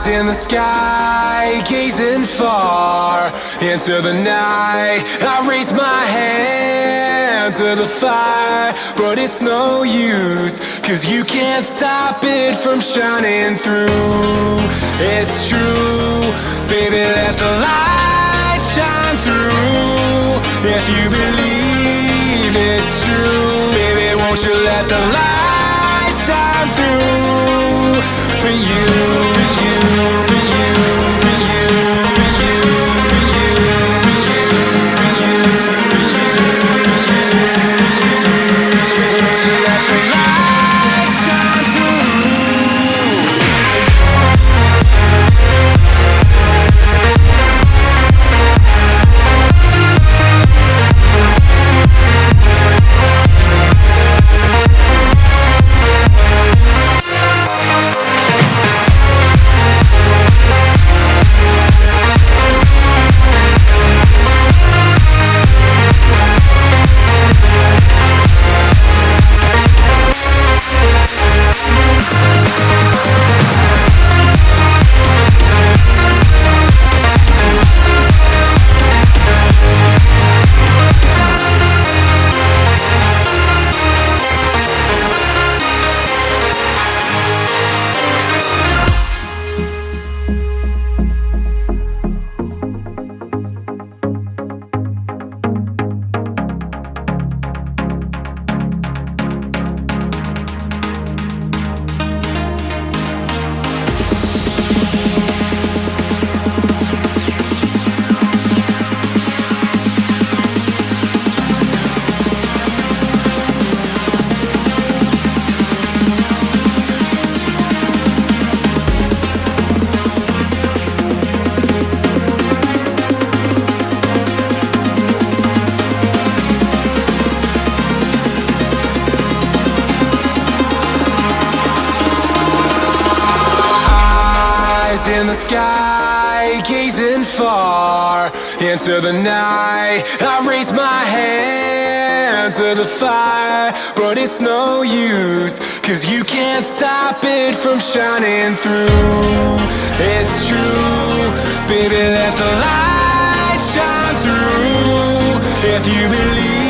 In the sky, gazing far into the night, I raise my hand to the fire, but it's no use, 'cause you can't stop it from shining through. It's true, baby, let the light shine through. If you believe it's true, baby, won't you let the light shine through for you, for you, for you, for you, for you, for you, for you, for you, for you. Won't you let the light shine through? In the sky, gazing far into the night, I raise my hand to the fire, but it's no use, 'cause you can't stop it from shining through. It's true, baby, let the light shine through. If you believe